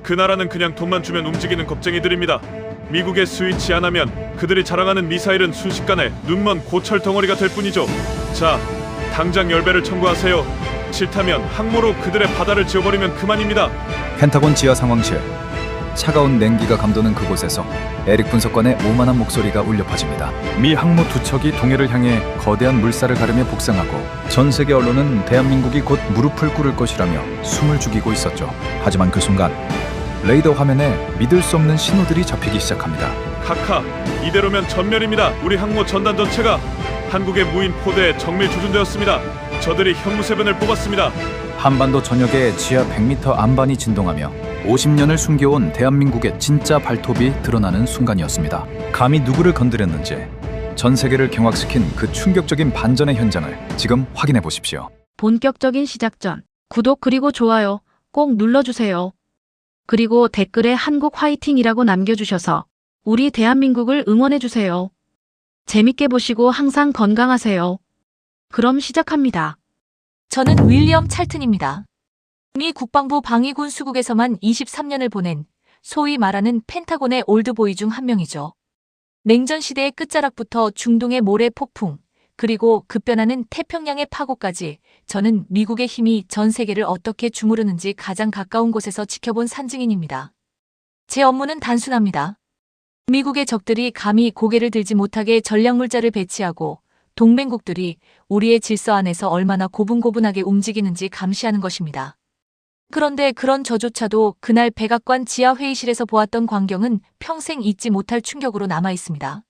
그 나라는 그냥 돈만 주면 움직이는 겁쟁이들입니다. 미국의 스위치 안 하면 그들이 자랑하는 미사일은 순식간에 눈먼 고철 덩어리가 될 뿐이죠. 자, 당장 열배를 청구하세요. 싫다면 항모로 그들의 바다를 지워버리면 그만입니다. 펜타곤 지하 상황실. 차가운 냉기가 감도는 그곳에서 에릭 분석관의 오만한 목소리가 울려 퍼집니다. 미 항모 두 척이 동해를 향해 거대한 물살을 가르며 북상하고 전 세계 언론은 대한민국이 곧 무릎을 꿇을 것이라며 숨을 죽이고 있었죠. 하지만 그 순간 레이더 화면에 믿을 수 없는 신호들이 잡히기 시작합니다. 카카, 이대로면 전멸입니다. 우리 항모 전단 전체가 한국의 무인 포대에 정밀 조준되었습니다. 저들이 현무세변을 뽑았습니다. 한반도 전역의 지하 100m 안반이 진동하며 50년을 숨겨온 대한민국의 진짜 발톱이 드러나는 순간이었습니다. 감히 누구를 건드렸는지 전 세계를 경악시킨 그 충격적인 반전의 현장을 지금 확인해 보십시오. 본격적인 시작 전 구독 그리고 좋아요 꼭 눌러주세요. 그리고 댓글에 한국 화이팅이라고 남겨주셔서 우리 대한민국을 응원해주세요. 재밌게 보시고 항상 건강하세요. 그럼 시작합니다. 저는 윌리엄 찰튼입니다. 미 국방부 방위군 수국에서만 23년을 보낸 소위 말하는 펜타곤의 올드보이 중 한 명이죠. 냉전 시대의 끝자락부터 중동의 모래 폭풍, 그리고 급변하는 태평양의 파고까지 저는 미국의 힘이 전 세계를 어떻게 주무르는지 가장 가까운 곳에서 지켜본 산증인입니다. 제 업무는 단순합니다. 미국의 적들이 감히 고개를 들지 못하게 전략물자를 배치하고 동맹국들이 우리의 질서 안에서 얼마나 고분고분하게 움직이는지 감시하는 것입니다. 그런데 그런 저조차도 그날 백악관 지하회의실에서 보았던 광경은 평생 잊지 못할 충격으로 남아 있습니다.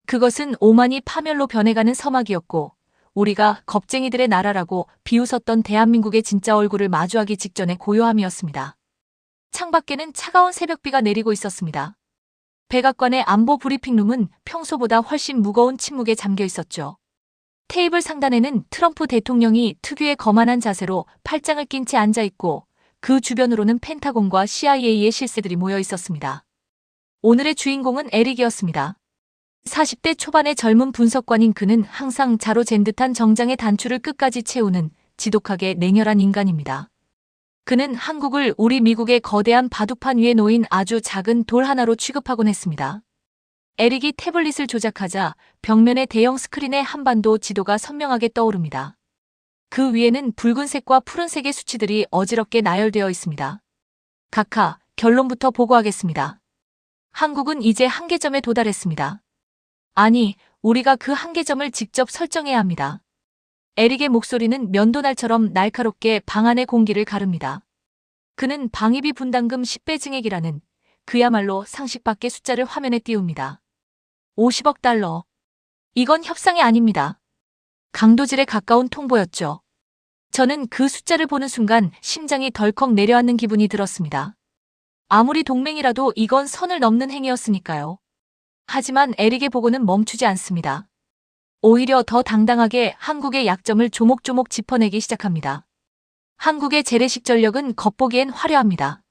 그것은 오만이 파멸로 변해가는 서막이었고 우리가 겁쟁이들의 나라라고 비웃었던 대한민국의 진짜 얼굴을 마주하기 직전의 고요함이었습니다. 창밖에는 차가운 새벽비가 내리고 있었습니다. 백악관의 안보 브리핑룸은 평소보다 훨씬 무거운 침묵에 잠겨 있었죠. 테이블 상단에는 트럼프 대통령이 특유의 거만한 자세로 팔짱을 낀 채 앉아 있고 그 주변으로는 펜타곤과 CIA의 실세들이 모여 있었습니다. 오늘의 주인공은 에릭이었습니다. 40대 초반의 젊은 분석관인 그는 항상 자로 잰 듯한 정장의 단추를 끝까지 채우는 지독하게 냉혈한 인간입니다. 그는 한국을 우리 미국의 거대한 바둑판 위에 놓인 아주 작은 돌 하나로 취급하곤 했습니다. 에릭이 태블릿을 조작하자 벽면의 대형 스크린에 한반도 지도가 선명하게 떠오릅니다. 그 위에는 붉은색과 푸른색의 수치들이 어지럽게 나열되어 있습니다. 각하, 결론부터 보고하겠습니다. 한국은 이제 한계점에 도달했습니다. 아니, 우리가 그 한계점을 직접 설정해야 합니다. 에릭의 목소리는 면도날처럼 날카롭게 방 안의 공기를 가릅니다. 그는 방위비 분담금 10배 증액이라는 그야말로 상식 밖의 숫자를 화면에 띄웁니다. 50억 달러. 이건 협상이 아닙니다. 강도질에 가까운 통보였죠. 저는 그 숫자를 보는 순간 심장이 덜컥 내려앉는 기분이 들었습니다. 아무리 동맹이라도 이건 선을 넘는 행위였으니까요. 하지만 에릭의 보고는 멈추지 않습니다. 오히려 더 당당하게 한국의 약점을 조목조목 짚어내기 시작합니다. 한국의 재래식 전력은 겉보기엔 화려합니다.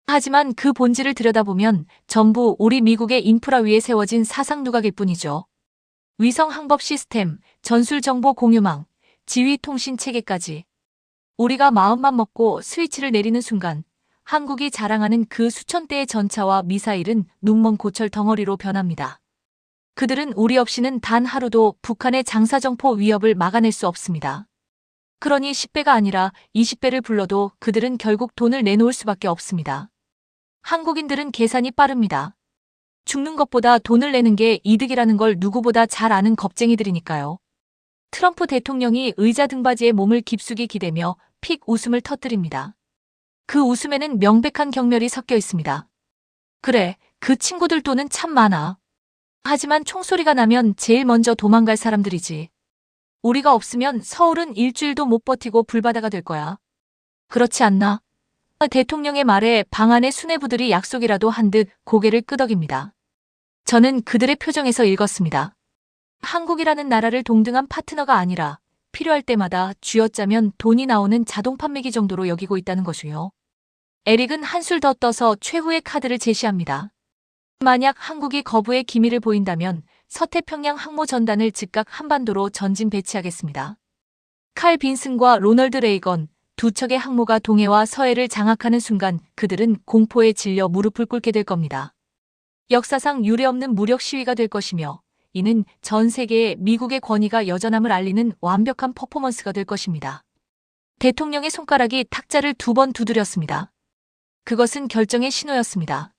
하지만 그 본질을 들여다보면 전부 우리 미국의 인프라 위에 세워진 사상 누각일 뿐이죠. 위성 항법 시스템, 전술 정보 공유망, 지휘 통신 체계까지. 우리가 마음만 먹고 스위치를 내리는 순간 한국이 자랑하는 그 수천 대의 전차와 미사일은 눈먼 고철 덩어리로 변합니다. 그들은 우리 없이는 단 하루도 북한의 장사정포 위협을 막아낼 수 없습니다. 그러니 10배가 아니라 20배를 불러도 그들은 결국 돈을 내놓을 수밖에 없습니다. 한국인들은 계산이 빠릅니다. 죽는 것보다 돈을 내는 게 이득이라는 걸 누구보다 잘 아는 겁쟁이들이니까요. 트럼프 대통령이 의자 등받이에 몸을 깊숙이 기대며 픽 웃음을 터뜨립니다. 그 웃음에는 명백한 경멸이 섞여 있습니다. 그래, 그 친구들 돈은 참 많아. 하지만 총소리가 나면 제일 먼저 도망갈 사람들이지. 우리가 없으면 서울은 일주일도 못 버티고 불바다가 될 거야. 그렇지 않나? 대통령의 말에 방 안의 수뇌부들이 약속이라도 한 듯 고개를 끄덕입니다. 저는 그들의 표정에서 읽었습니다. 한국이라는 나라를 동등한 파트너가 아니라 필요할 때마다 쥐어짜면 돈이 나오는 자동 판매기 정도로 여기고 있다는 것이요. 에릭은 한술 더 떠서 최후의 카드를 제시합니다. 만약 한국이 거부의 기미를 보인다면 서태평양 항모 전단을 즉각 한반도로 전진 배치하겠습니다. 칼 빈슨과 로널드 레이건, 두 척의 항모가 동해와 서해를 장악하는 순간 그들은 공포에 질려 무릎을 꿇게 될 겁니다. 역사상 유례없는 무력 시위가 될 것이며 이는 전 세계에 미국의 권위가 여전함을 알리는 완벽한 퍼포먼스가 될 것입니다. 대통령의 손가락이 탁자를 2번 두드렸습니다. 그것은 결정의 신호였습니다.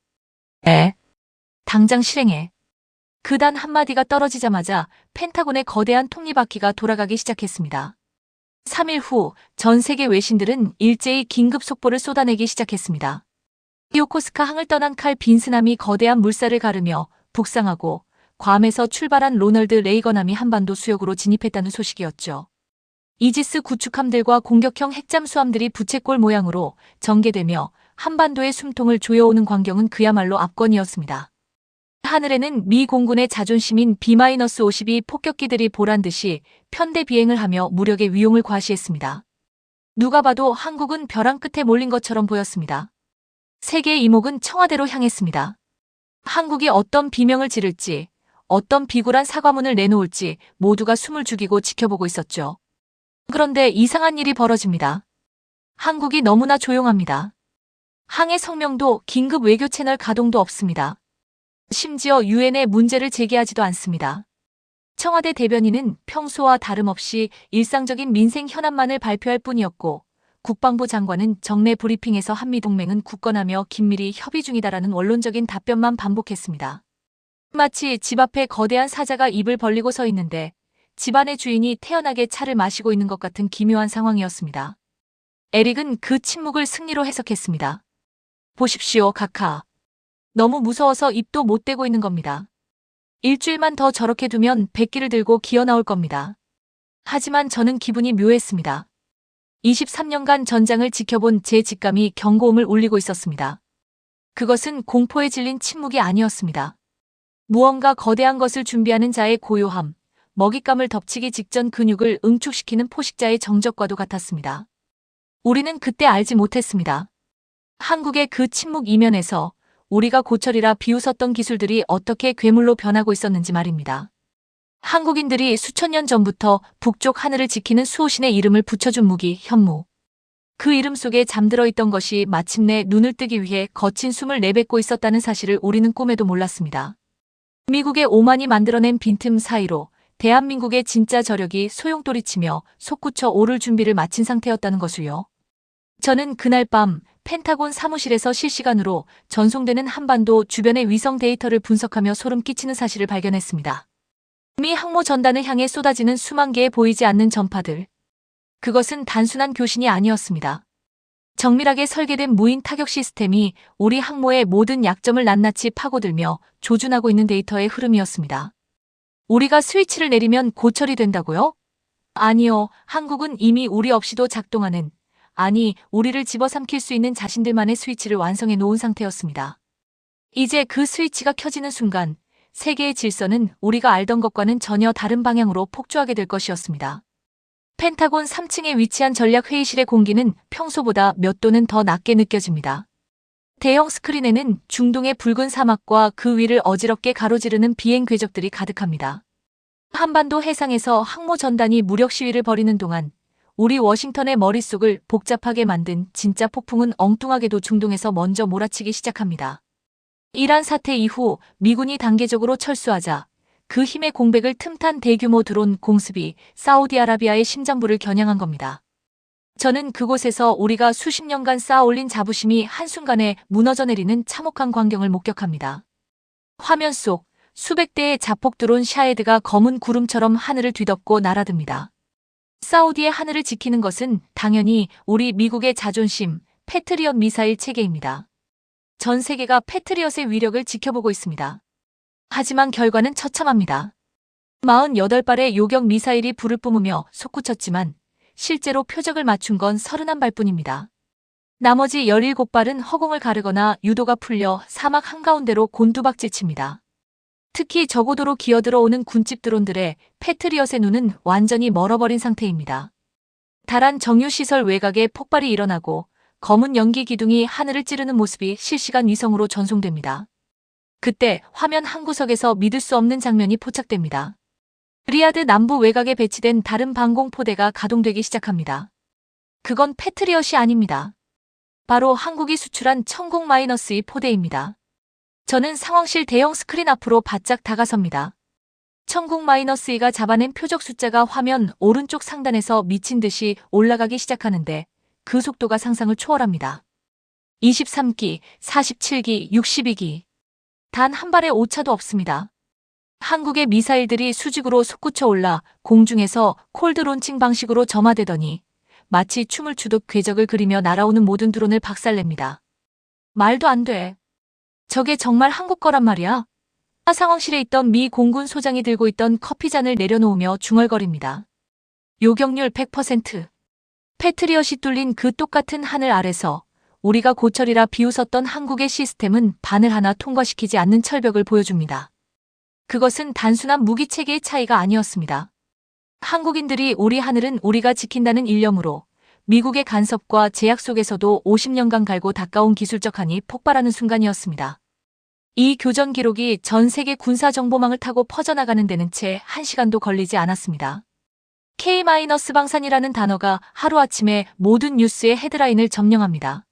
당장 실행해. 그 단 한마디가 떨어지자마자 펜타곤의 거대한 톱니바퀴가 돌아가기 시작했습니다. 3일 후 전 세계 외신들은 일제히 긴급 속보를 쏟아내기 시작했습니다. 요코스카 항을 떠난 칼 빈스남이 거대한 물살을 가르며 북상하고 괌에서 출발한 로널드 레이건함이 한반도 수역으로 진입했다는 소식이었죠. 이지스 구축함들과 공격형 핵잠수함들이 부채꼴 모양으로 전개되며 한반도의 숨통을 조여오는 광경은 그야말로 압권이었습니다. 하늘에는 미 공군의 자존심인 B-52 폭격기들이 보란듯이 편대 비행을 하며 무력의 위용을 과시했습니다. 누가 봐도 한국은 벼랑 끝에 몰린 것처럼 보였습니다. 세계의 이목은 청와대로 향했습니다. 한국이 어떤 비명을 지를지, 어떤 비굴한 사과문을 내놓을지 모두가 숨을 죽이고 지켜보고 있었죠. 그런데 이상한 일이 벌어집니다. 한국이 너무나 조용합니다. 항해 성명도 긴급 외교 채널 가동도 없습니다. 심지어 유엔에 문제를 제기하지도 않습니다. 청와대 대변인은 평소와 다름없이 일상적인 민생 현안만을 발표할 뿐이었고 국방부 장관은 정례 브리핑에서 한미동맹은 굳건하며 긴밀히 협의 중이다라는 원론적인 답변만 반복했습니다. 마치 집 앞에 거대한 사자가 입을 벌리고 서 있는데 집안의 주인이 태연하게 차를 마시고 있는 것 같은 기묘한 상황이었습니다. 에릭은 그 침묵을 승리로 해석했습니다. 보십시오, 카카. 너무 무서워서 입도 못 대고 있는 겁니다. 일주일만 더 저렇게 두면 백기를 들고 기어 나올 겁니다. 하지만 저는 기분이 묘했습니다. 23년간 전장을 지켜본 제 직감이 경고음을 울리고 있었습니다. 그것은 공포에 질린 침묵이 아니었습니다. 무언가 거대한 것을 준비하는 자의 고요함, 먹잇감을 덮치기 직전 근육을 응축시키는 포식자의 정적과도 같았습니다. 우리는 그때 알지 못했습니다. 한국의 그 침묵 이면에서 우리가 고철이라 비웃었던 기술들이 어떻게 괴물로 변하고 있었는지 말입니다. 한국인들이 수천 년 전부터 북쪽 하늘을 지키는 수호신의 이름을 붙여준 무기, 현무. 그 이름 속에 잠들어 있던 것이 마침내 눈을 뜨기 위해 거친 숨을 내뱉고 있었다는 사실을 우리는 꿈에도 몰랐습니다. 미국의 오만이 만들어낸 빈틈 사이로 대한민국의 진짜 저력이 소용돌이치며 솟구쳐 오를 준비를 마친 상태였다는 것을요. 저는 그날 밤 펜타곤 사무실에서 실시간으로 전송되는 한반도 주변의 위성 데이터를 분석하며 소름 끼치는 사실을 발견했습니다. 미 항모 전단을 향해 쏟아지는 수만 개의 보이지 않는 전파들. 그것은 단순한 교신이 아니었습니다. 정밀하게 설계된 무인 타격 시스템이 우리 항모의 모든 약점을 낱낱이 파고들며 조준하고 있는 데이터의 흐름이었습니다. 우리가 스위치를 내리면 고철이 된다고요? 아니요, 한국은 이미 우리 없이도 작동하는, 아니, 우리를 집어삼킬 수 있는 자신들만의 스위치를 완성해 놓은 상태였습니다. 이제 그 스위치가 켜지는 순간 세계의 질서는 우리가 알던 것과는 전혀 다른 방향으로 폭주하게 될 것이었습니다. 펜타곤 3층에 위치한 전략회의실의 공기는 평소보다 몇 도는 더 낮게 느껴집니다. 대형 스크린에는 중동의 붉은 사막과 그 위를 어지럽게 가로지르는 비행 궤적들이 가득합니다. 한반도 해상에서 항모 전단이 무력 시위를 벌이는 동안 우리 워싱턴의 머릿속을 복잡하게 만든 진짜 폭풍은 엉뚱하게도 중동에서 먼저 몰아치기 시작합니다. 이란 사태 이후 미군이 단계적으로 철수하자 그 힘의 공백을 틈탄 대규모 드론 공습이 사우디아라비아의 심장부를 겨냥한 겁니다. 저는 그곳에서 우리가 수십 년간 쌓아올린 자부심이 한순간에 무너져 내리는 참혹한 광경을 목격합니다. 화면 속 수백 대의 자폭 드론 샤헤드가 검은 구름처럼 하늘을 뒤덮고 날아듭니다. 사우디의 하늘을 지키는 것은 당연히 우리 미국의 자존심, 패트리엇 미사일 체계입니다. 전 세계가 패트리엇의 위력을 지켜보고 있습니다. 하지만 결과는 처참합니다. 48발의 요격 미사일이 불을 뿜으며 솟구쳤지만 실제로 표적을 맞춘 건 31발뿐입니다. 나머지 17발은 허공을 가르거나 유도가 풀려 사막 한가운데로 곤두박질 칩니다. 특히 저고도로 기어들어오는 군집 드론들의 패트리엇의 눈은 완전히 멀어버린 상태입니다. 다란 정유시설 외곽에 폭발이 일어나고 검은 연기 기둥이 하늘을 찌르는 모습이 실시간 위성으로 전송됩니다. 그때 화면 한 구석에서 믿을 수 없는 장면이 포착됩니다. 리야드 남부 외곽에 배치된 다른 방공포대가 가동되기 시작합니다. 그건 패트리엇이 아닙니다. 바로 한국이 수출한 천국 -2 포대입니다. 저는 상황실 대형 스크린 앞으로 바짝 다가섭니다. 천국 -2가 잡아낸 표적 숫자가 화면 오른쪽 상단에서 미친 듯이 올라가기 시작하는데 그 속도가 상상을 초월합니다. 23기, 47기, 62기. 단 한 발의 오차도 없습니다. 한국의 미사일들이 수직으로 솟구쳐 올라 공중에서 콜드 론칭 방식으로 점화되더니 마치 춤을 추듯 궤적을 그리며 날아오는 모든 드론을 박살냅니다. 말도 안 돼. 저게 정말 한국 거란 말이야? 상황실에 있던 미 공군 소장이 들고 있던 커피잔을 내려놓으며 중얼거립니다. 요격률 100%. 패트리엇이 뚫린 그 똑같은 하늘 아래서 우리가 고철이라 비웃었던 한국의 시스템은 바늘 하나 통과시키지 않는 철벽을 보여줍니다. 그것은 단순한 무기체계의 차이가 아니었습니다. 한국인들이 우리 하늘은 우리가 지킨다는 일념으로 미국의 간섭과 제약 속에서도 50년간 갈고 닦아온 기술적 한이 폭발하는 순간이었습니다. 이 교전 기록이 전 세계 군사정보망을 타고 퍼져나가는 데는 채 1시간도 걸리지 않았습니다. K-방산이라는 단어가 하루아침에 모든 뉴스의 헤드라인을 점령합니다.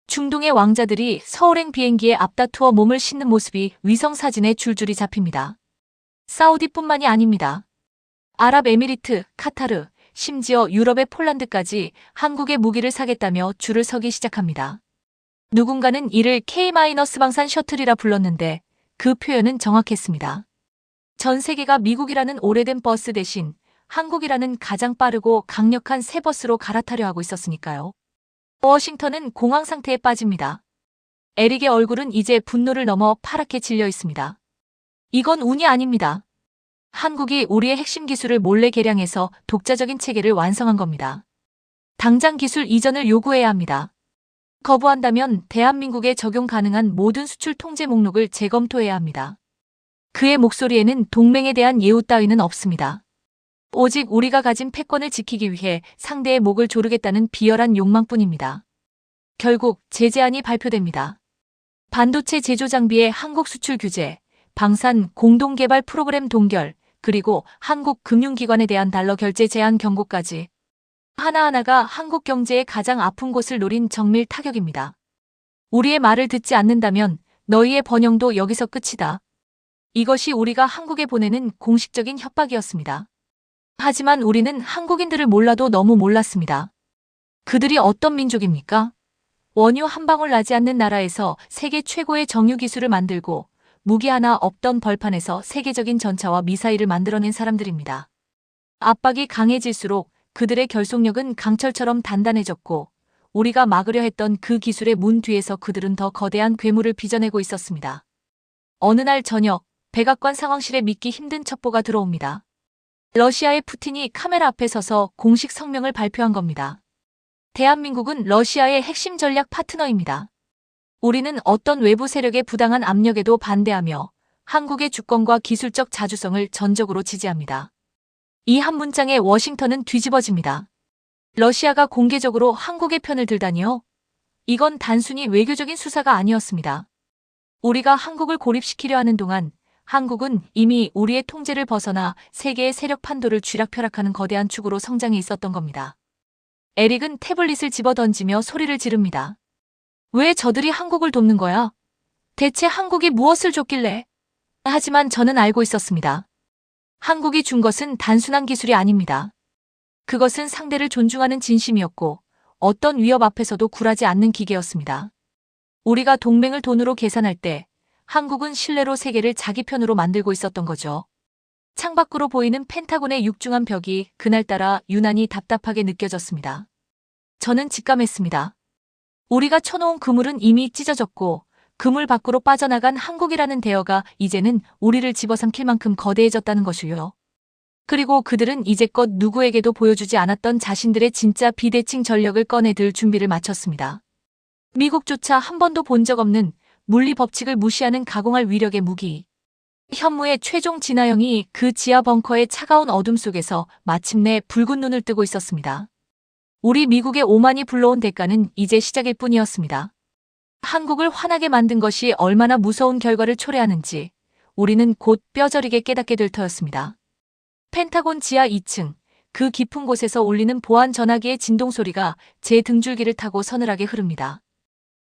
중동의 왕자들이 서울행 비행기에 앞다투어 몸을 싣는 모습이 위성사진에 줄줄이 잡힙니다. 사우디뿐만이 아닙니다. 아랍에미리트, 카타르, 심지어 유럽의 폴란드까지 한국의 무기를 사겠다며 줄을 서기 시작합니다. 누군가는 이를 K-방산 셔틀이라 불렀는데 그 표현은 정확했습니다. 전 세계가 미국이라는 오래된 버스 대신 한국이라는 가장 빠르고 강력한 새 버스로 갈아타려 하고 있었으니까요. 워싱턴은 공황 상태에 빠집니다. 에릭의 얼굴은 이제 분노를 넘어 파랗게 질려 있습니다. 이건 운이 아닙니다. 한국이 우리의 핵심 기술을 몰래 개량해서 독자적인 체계를 완성한 겁니다. 당장 기술 이전을 요구해야 합니다. 거부한다면 대한민국에 적용 가능한 모든 수출 통제 목록을 재검토해야 합니다. 그의 목소리에는 동맹에 대한 예우 따위는 없습니다. 오직 우리가 가진 패권을 지키기 위해 상대의 목을 조르겠다는 비열한 욕망뿐입니다. 결국 제재안이 발표됩니다. 반도체 제조 장비의 한국 수출 규제, 방산 공동개발 프로그램 동결, 그리고 한국 금융기관에 대한 달러 결제 제한 경고까지. 하나하나가 한국 경제의 가장 아픈 곳을 노린 정밀 타격입니다. 우리의 말을 듣지 않는다면 너희의 번영도 여기서 끝이다. 이것이 우리가 한국에 보내는 공식적인 협박이었습니다. 하지만 우리는 한국인들을 몰라도 너무 몰랐습니다. 그들이 어떤 민족입니까? 원유 한 방울 나지 않는 나라에서 세계 최고의 정유 기술을 만들고 무기 하나 없던 벌판에서 세계적인 전차와 미사일을 만들어낸 사람들입니다. 압박이 강해질수록 그들의 결속력은 강철처럼 단단해졌고 우리가 막으려 했던 그 기술의 문 뒤에서 그들은 더 거대한 괴물을 빚어내고 있었습니다. 어느 날 저녁, 백악관 상황실에 믿기 힘든 첩보가 들어옵니다. 러시아의 푸틴이 카메라 앞에 서서 공식 성명을 발표한 겁니다. 대한민국은 러시아의 핵심 전략 파트너입니다. 우리는 어떤 외부 세력의 부당한 압력에도 반대하며 한국의 주권과 기술적 자주성을 전적으로 지지합니다. 이 한 문장에 워싱턴은 뒤집어집니다. 러시아가 공개적으로 한국의 편을 들다니요? 이건 단순히 외교적인 수사가 아니었습니다. 우리가 한국을 고립시키려 하는 동안 한국은 이미 우리의 통제를 벗어나 세계의 세력 판도를 쥐락펴락하는 거대한 축으로 성장해 있었던 겁니다. 에릭은 태블릿을 집어던지며 소리를 지릅니다. 왜 저들이 한국을 돕는 거야? 대체 한국이 무엇을 줬길래? 하지만 저는 알고 있었습니다. 한국이 준 것은 단순한 기술이 아닙니다. 그것은 상대를 존중하는 진심이었고 어떤 위협 앞에서도 굴하지 않는 기계였습니다. 우리가 동맹을 돈으로 계산할 때 한국은 신뢰로 세계를 자기 편으로 만들고 있었던 거죠. 창밖으로 보이는 펜타곤의 육중한 벽이 그날따라 유난히 답답하게 느껴졌습니다. 저는 직감했습니다. 우리가 쳐놓은 그물은 이미 찢어졌고 그물 밖으로 빠져나간 한국이라는 대어가 이제는 우리를 집어삼킬 만큼 거대해졌다는 것이요. 그리고 그들은 이제껏 누구에게도 보여주지 않았던 자신들의 진짜 비대칭 전력을 꺼내들 준비를 마쳤습니다. 미국조차 한 번도 본 적 없는 물리 법칙을 무시하는 가공할 위력의 무기. 현무의 최종 진화형이 그 지하 벙커의 차가운 어둠 속에서 마침내 붉은 눈을 뜨고 있었습니다. 우리 미국의 오만이 불러온 대가는 이제 시작일 뿐이었습니다. 한국을 화나게 만든 것이 얼마나 무서운 결과를 초래하는지 우리는 곧 뼈저리게 깨닫게 될 터였습니다. 펜타곤 지하 2층, 그 깊은 곳에서 울리는 보안 전화기의 진동 소리가 제 등줄기를 타고 서늘하게 흐릅니다.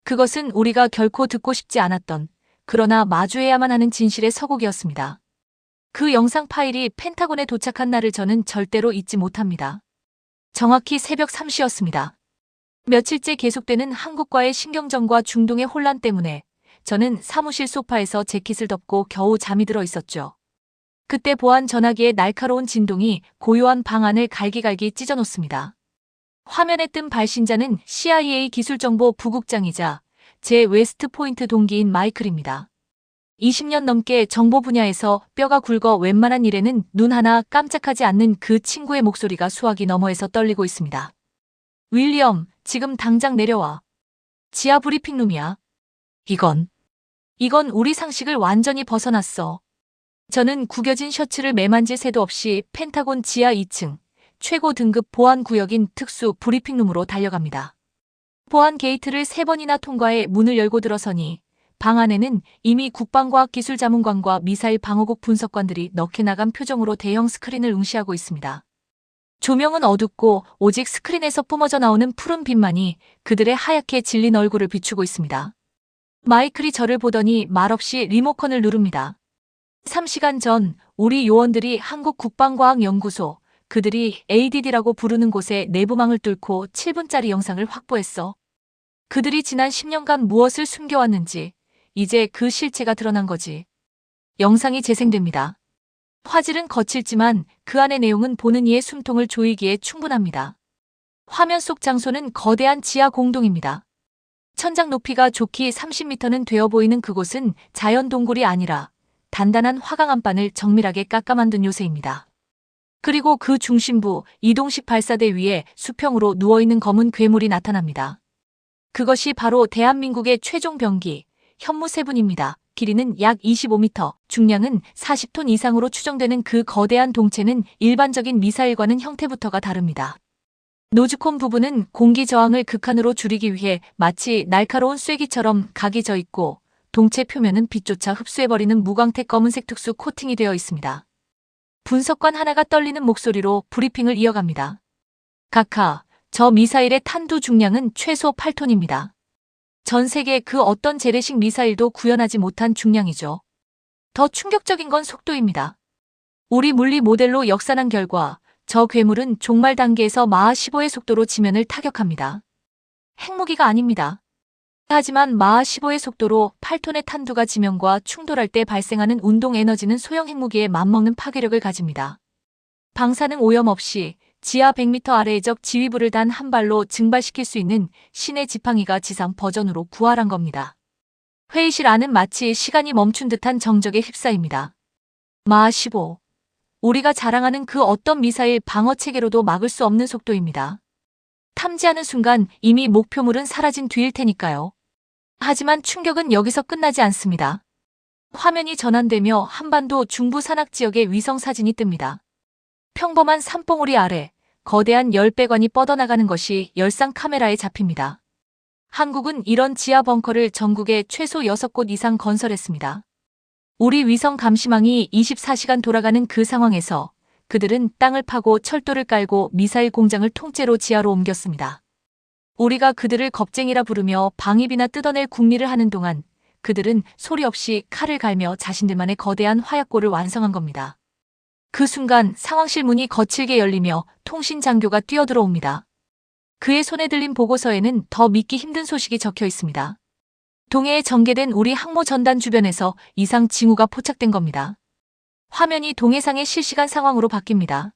그것은 우리가 결코 듣고 싶지 않았던, 그러나 마주해야만 하는 진실의 서곡이었습니다. 그 영상 파일이 펜타곤에 도착한 날을 저는 절대로 잊지 못합니다. 정확히 새벽 3시였습니다. 며칠째 계속되는 한국과의 신경전과 중동의 혼란 때문에 저는 사무실 소파에서 재킷을 덮고 겨우 잠이 들어 있었죠. 그때 보안 전화기의 날카로운 진동이 고요한 방 안을 갈기갈기 찢어놓습니다. 화면에 뜬 발신자는 CIA 기술정보 부국장이자 제 웨스트포인트 동기인 마이클입니다. 20년 넘게 정보 분야에서 뼈가 굵어 웬만한 일에는 눈 하나 깜짝하지 않는 그 친구의 목소리가 수화기 너머에서 떨리고 있습니다. 윌리엄, 지금 당장 내려와. 지하 브리핑룸이야. 이건 우리 상식을 완전히 벗어났어. 저는 구겨진 셔츠를 매만질 새도 없이 펜타곤 지하 2층 최고 등급 보안 구역인 특수 브리핑룸으로 달려갑니다. 보안 게이트를 3번이나 통과해 문을 열고 들어서니 방 안에는 이미 국방과학기술자문관과 미사일 방어국 분석관들이 넋이 나간 표정으로 대형 스크린을 응시하고 있습니다. 조명은 어둡고 오직 스크린에서 뿜어져 나오는 푸른 빛만이 그들의 하얗게 질린 얼굴을 비추고 있습니다. 마이클이 저를 보더니 말없이 리모컨을 누릅니다. 3시간 전 우리 요원들이 한국국방과학연구소, 그들이 ADD라고 부르는 곳의 내부망을 뚫고 7분짜리 영상을 확보했어. 그들이 지난 10년간 무엇을 숨겨왔는지 이제 그 실체가 드러난 거지. 영상이 재생됩니다. 화질은 거칠지만 그 안의 내용은 보는 이의 숨통을 조이기에 충분합니다. 화면 속 장소는 거대한 지하 공동입니다. 천장 높이가 좋기 30m는 되어 보이는 그곳은 자연 동굴이 아니라 단단한 화강 안반을 정밀하게 깎아 만든 요새입니다. 그리고 그 중심부 이동식 발사대 위에 수평으로 누워있는 검은 괴물이 나타납니다. 그것이 바로 대한민국의 최종 병기, 현무세분입니다. 길이는 약 25m, 중량은 40톤 이상으로 추정되는 그 거대한 동체는 일반적인 미사일과는 형태부터가 다릅니다. 노즈콘 부분은 공기 저항을 극한으로 줄이기 위해 마치 날카로운 쐐기처럼 각이 져 있고 동체 표면은 빛조차 흡수해버리는 무광택 검은색 특수 코팅이 되어 있습니다. 분석관 하나가 떨리는 목소리로 브리핑을 이어갑니다. 각하, 저 미사일의 탄두 중량은 최소 8톤입니다. 전 세계 그 어떤 재래식 미사일도 구현하지 못한 중량이죠. 더 충격적인 건 속도입니다. 우리 물리 모델로 역산한 결과 저 괴물은 종말 단계에서 마하 15의 속도로 지면을 타격합니다. 핵무기가 아닙니다. 하지만 마하 15의 속도로 8톤의 탄두가 지면과 충돌할 때 발생하는 운동 에너지는 소형 핵무기에 맞먹는 파괴력을 가집니다. 방사능 오염 없이 지하 100m 아래의 적 지휘부를 단 한 발로 증발시킬 수 있는 신의 지팡이가 지상 버전으로 부활한 겁니다. 회의실 안은 마치 시간이 멈춘 듯한 정적에 휩싸입니다. 마하 15. 우리가 자랑하는 그 어떤 미사일 방어 체계로도 막을 수 없는 속도입니다. 탐지하는 순간 이미 목표물은 사라진 뒤일 테니까요. 하지만 충격은 여기서 끝나지 않습니다. 화면이 전환되며 한반도 중부 산악 지역의 위성 사진이 뜹니다. 평범한 산봉우리 아래 거대한 열배관이 뻗어나가는 것이 열상 카메라에 잡힙니다. 한국은 이런 지하 벙커를 전국에 최소 6곳 이상 건설했습니다. 우리 위성 감시망이 24시간 돌아가는 그 상황에서 그들은 땅을 파고 철도를 깔고 미사일 공장을 통째로 지하로 옮겼습니다. 우리가 그들을 겁쟁이라 부르며 방위비나 뜯어낼 궁리를 하는 동안 그들은 소리 없이 칼을 갈며 자신들만의 거대한 화약고를 완성한 겁니다. 그 순간 상황실 문이 거칠게 열리며 통신 장교가 뛰어들어옵니다. 그의 손에 들린 보고서에는 더 믿기 힘든 소식이 적혀 있습니다. 동해에 전개된 우리 항모 전단 주변에서 이상 징후가 포착된 겁니다. 화면이 동해상의 실시간 상황으로 바뀝니다.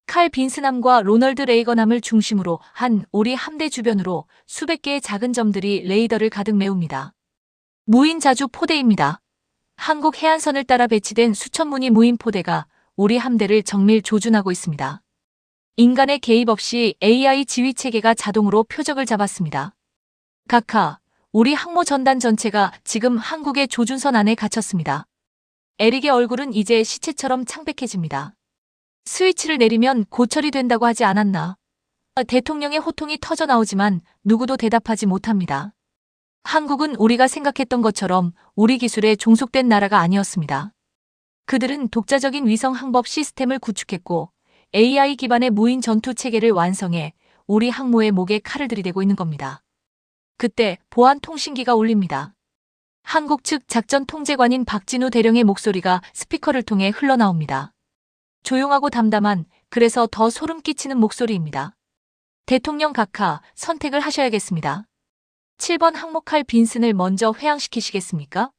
칼 빈스남과 로널드 레이건함을 중심으로 한 우리 함대 주변으로 수백 개의 작은 점들이 레이더를 가득 메웁니다. 무인 자주 포대입니다. 한국 해안선을 따라 배치된 수천 문의 무인 포대가 우리 함대를 정밀 조준하고 있습니다. 인간의 개입 없이 AI 지휘 체계가 자동으로 표적을 잡았습니다. 각하, 우리 항모 전단 전체가 지금 한국의 조준선 안에 갇혔습니다. 에릭의 얼굴은 이제 시체처럼 창백해집니다. 스위치를 내리면 고철이 된다고 하지 않았나? 대통령의 호통이 터져 나오지만 누구도 대답하지 못합니다. 한국은 우리가 생각했던 것처럼 우리 기술에 종속된 나라가 아니었습니다. 그들은 독자적인 위성 항법 시스템을 구축했고 AI 기반의 무인 전투 체계를 완성해 우리 항모의 목에 칼을 들이대고 있는 겁니다. 그때 보안 통신기가 울립니다. 한국 측 작전 통제관인 박진우 대령의 목소리가 스피커를 통해 흘러나옵니다. 조용하고 담담한, 그래서 더 소름 끼치는 목소리입니다. 대통령 각하, 선택을 하셔야겠습니다. 7번 항목할 빈슨을 먼저 회항시키시겠습니까?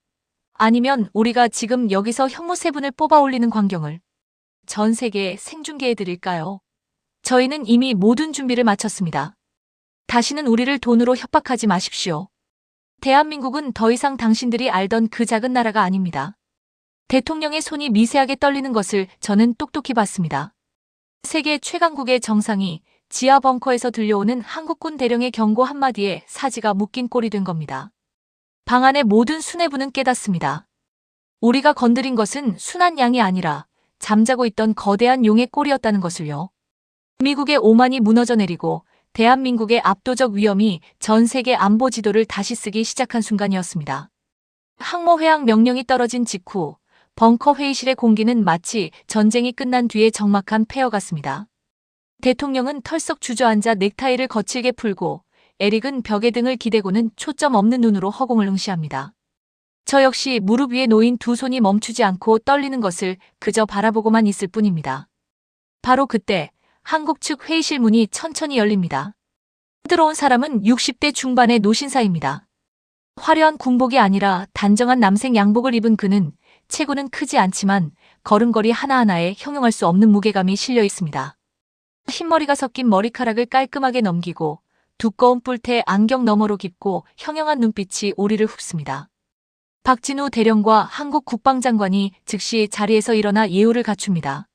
아니면 우리가 지금 여기서 현무 3분을 뽑아 올리는 광경을 전 세계에 생중계해드릴까요? 저희는 이미 모든 준비를 마쳤습니다. 다시는 우리를 돈으로 협박하지 마십시오. 대한민국은 더 이상 당신들이 알던 그 작은 나라가 아닙니다. 대통령의 손이 미세하게 떨리는 것을 저는 똑똑히 봤습니다. 세계 최강국의 정상이 지하 벙커에서 들려오는 한국군 대령의 경고 한마디에 사지가 묶인 꼴이 된 겁니다. 방 안의 모든 수뇌부는 깨닫습니다. 우리가 건드린 것은 순한 양이 아니라 잠자고 있던 거대한 용의 꼴이었다는 것을요. 미국의 오만이 무너져 내리고 대한민국의 압도적 위험이 전 세계 안보 지도를 다시 쓰기 시작한 순간이었습니다. 항모 회항 명령이 떨어진 직후 벙커 회의실의 공기는 마치 전쟁이 끝난 뒤의 적막한 폐허 같습니다. 대통령은 털썩 주저앉아 넥타이를 거칠게 풀고 에릭은 벽에 등을 기대고는 초점 없는 눈으로 허공을 응시합니다. 저 역시 무릎 위에 놓인 두 손이 멈추지 않고 떨리는 것을 그저 바라보고만 있을 뿐입니다. 바로 그때 한국 측 회의실 문이 천천히 열립니다. 들어온 사람은 60대 중반의 노신사입니다. 화려한 군복이 아니라 단정한 남색 양복을 입은 그는 체구는 크지 않지만 걸음걸이 하나하나에 형용할 수 없는 무게감이 실려 있습니다. 흰머리가 섞인 머리카락을 깔끔하게 넘기고 두꺼운 뿔테 안경 너머로 깊고 형형한 눈빛이 우리를 흡습니다. 박진우 대령과 한국 국방장관이 즉시 자리에서 일어나 예우를 갖춥니다.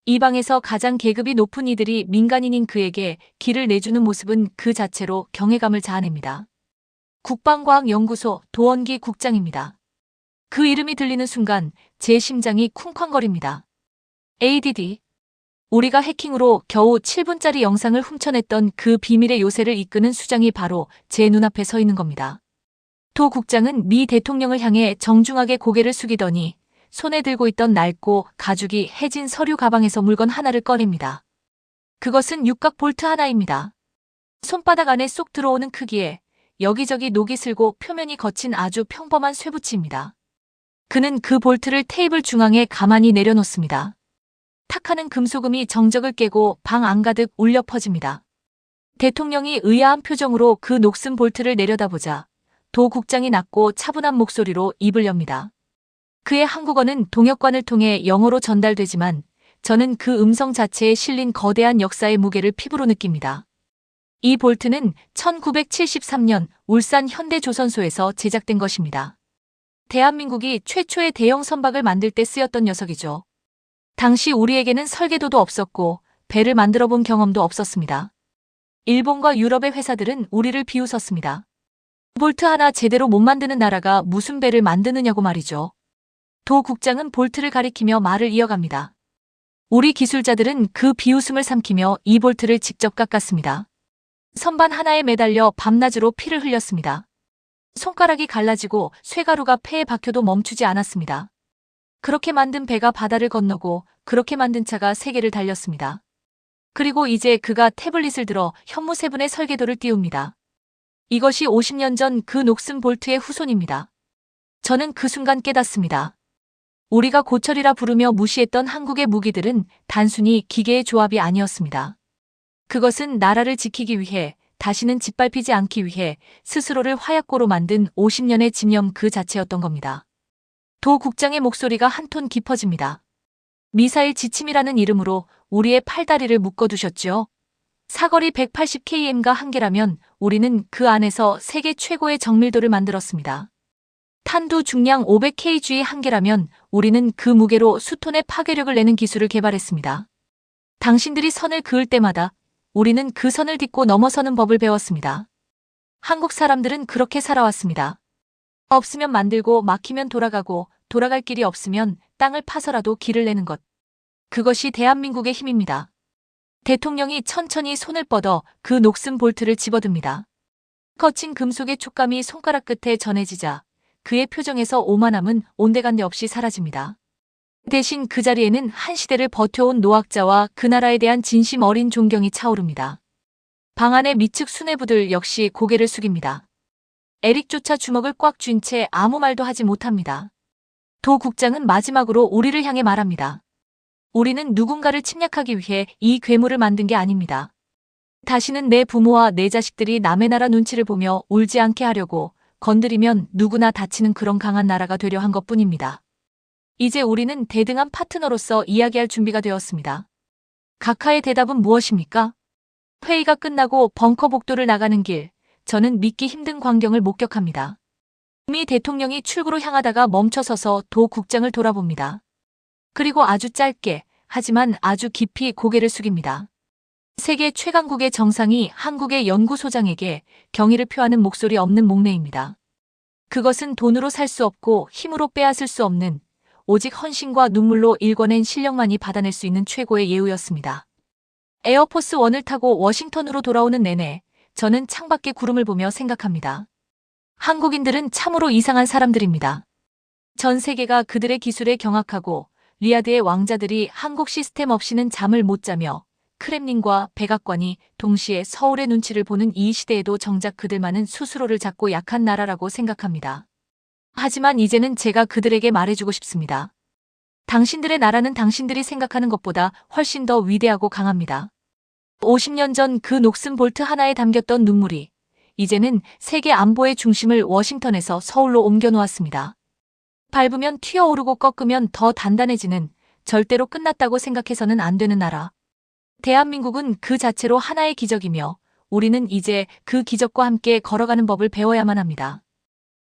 이 방에서 가장 계급이 높은 이들이 민간인인 그에게 길을 내주는 모습은 그 자체로 경외감을 자아냅니다. 국방과학연구소 도원기 국장입니다. 그 이름이 들리는 순간 제 심장이 쿵쾅거립니다. ADD. 우리가 해킹으로 겨우 7분짜리 영상을 훔쳐냈던 그 비밀의 요새를 이끄는 수장이 바로 제 눈앞에 서 있는 겁니다. 도 국장은 미 대통령을 향해 정중하게 고개를 숙이더니 손에 들고 있던 낡고 가죽이 해진 서류 가방에서 물건 하나를 꺼냅니다. 그것은 육각 볼트 하나입니다. 손바닥 안에 쏙 들어오는 크기에 여기저기 녹이 슬고 표면이 거친 아주 평범한 쇠붙이입니다. 그는 그 볼트를 테이블 중앙에 가만히 내려놓습니다. 탁하는 금소금이 정적을 깨고 방 안가득 울려 퍼집니다. 대통령이 의아한 표정으로 그 녹슨 볼트를 내려다보자 도 국장이 낮고 차분한 목소리로 입을 엽니다. 그의 한국어는 동역관을 통해 영어로 전달되지만 저는 그 음성 자체에 실린 거대한 역사의 무게를 피부로 느낍니다. 이 볼트는 1973년 울산 현대조선소에서 제작된 것입니다. 대한민국이 최초의 대형 선박을 만들 때 쓰였던 녀석이죠. 당시 우리에게는 설계도도 없었고 배를 만들어 본 경험도 없었습니다. 일본과 유럽의 회사들은 우리를 비웃었습니다. 볼트 하나 제대로 못 만드는 나라가 무슨 배를 만드느냐고 말이죠. 도 국장은 볼트를 가리키며 말을 이어갑니다. 우리 기술자들은 그 비웃음을 삼키며 이 볼트를 직접 깎았습니다. 선반 하나에 매달려 밤낮으로 피를 흘렸습니다. 손가락이 갈라지고 쇠가루가 폐에 박혀도 멈추지 않았습니다. 그렇게 만든 배가 바다를 건너고 그렇게 만든 차가 세계를 달렸습니다. 그리고 이제 그가 태블릿을 들어 현무 3분의 설계도를 띄웁니다. 이것이 50년 전 그 녹슨 볼트의 후손입니다. 저는 그 순간 깨닫습니다. 우리가 고철이라 부르며 무시했던 한국의 무기들은 단순히 기계의 조합이 아니었습니다. 그것은 나라를 지키기 위해, 다시는 짓밟히지 않기 위해 스스로를 화약고로 만든 50년의 집념 그 자체였던 겁니다. 도 국장의 목소리가 한 톤 깊어집니다. 미사일 지침이라는 이름으로 우리의 팔다리를 묶어두셨죠. 사거리 180km가 한계라면 우리는 그 안에서 세계 최고의 정밀도를 만들었습니다. 탄두 중량 500kg의 한계라면 우리는 그 무게로 수톤의 파괴력을 내는 기술을 개발했습니다. 당신들이 선을 그을 때마다 우리는 그 선을 딛고 넘어서는 법을 배웠습니다. 한국 사람들은 그렇게 살아왔습니다. 없으면 만들고 막히면 돌아가고 돌아갈 길이 없으면 땅을 파서라도 길을 내는 것. 그것이 대한민국의 힘입니다. 대통령이 천천히 손을 뻗어 그 녹슨 볼트를 집어듭니다. 거친 금속의 촉감이 손가락 끝에 전해지자 그의 표정에서 오만함은 온데간데 없이 사라집니다. 대신 그 자리에는 한 시대를 버텨온 노학자와 그 나라에 대한 진심 어린 존경이 차오릅니다. 방 안의 미측 수뇌부들 역시 고개를 숙입니다. 에릭조차 주먹을 꽉 쥔 채 아무 말도 하지 못합니다. 도 국장은 마지막으로 우리를 향해 말합니다. 우리는 누군가를 침략하기 위해 이 괴물을 만든 게 아닙니다. 다시는 내 부모와 내 자식들이 남의 나라 눈치를 보며 울지 않게 하려고 건드리면 누구나 다치는 그런 강한 나라가 되려 한 것뿐입니다. 이제 우리는 대등한 파트너로서 이야기할 준비가 되었습니다. 각하의 대답은 무엇입니까? 회의가 끝나고 벙커 복도를 나가는 길, 저는 믿기 힘든 광경을 목격합니다. 미 대통령이 출구로 향하다가 멈춰서서 도 국장을 돌아봅니다. 그리고 아주 짧게, 하지만 아주 깊이 고개를 숙입니다. 세계 최강국의 정상이 한국의 연구소장에게 경의를 표하는 목소리 없는 목례입니다. 그것은 돈으로 살 수 없고 힘으로 빼앗을 수 없는 오직 헌신과 눈물로 일궈낸 실력만이 받아낼 수 있는 최고의 예우였습니다. 에어포스 1을 타고 워싱턴으로 돌아오는 내내 저는 창밖의 구름을 보며 생각합니다. 한국인들은 참으로 이상한 사람들입니다. 전 세계가 그들의 기술에 경악하고 리야드의 왕자들이 한국 시스템 없이는 잠을 못 자며 크렘린과 백악관이 동시에 서울의 눈치를 보는 이 시대에도 정작 그들만은 스스로를 작고 약한 나라라고 생각합니다. 하지만 이제는 제가 그들에게 말해주고 싶습니다. 당신들의 나라는 당신들이 생각하는 것보다 훨씬 더 위대하고 강합니다. 50년 전 그 녹슨 볼트 하나에 담겼던 눈물이 이제는 세계 안보의 중심을 워싱턴에서 서울로 옮겨놓았습니다. 밟으면 튀어오르고 꺾으면 더 단단해지는 절대로 끝났다고 생각해서는 안 되는 나라. 대한민국은 그 자체로 하나의 기적이며 우리는 이제 그 기적과 함께 걸어가는 법을 배워야만 합니다.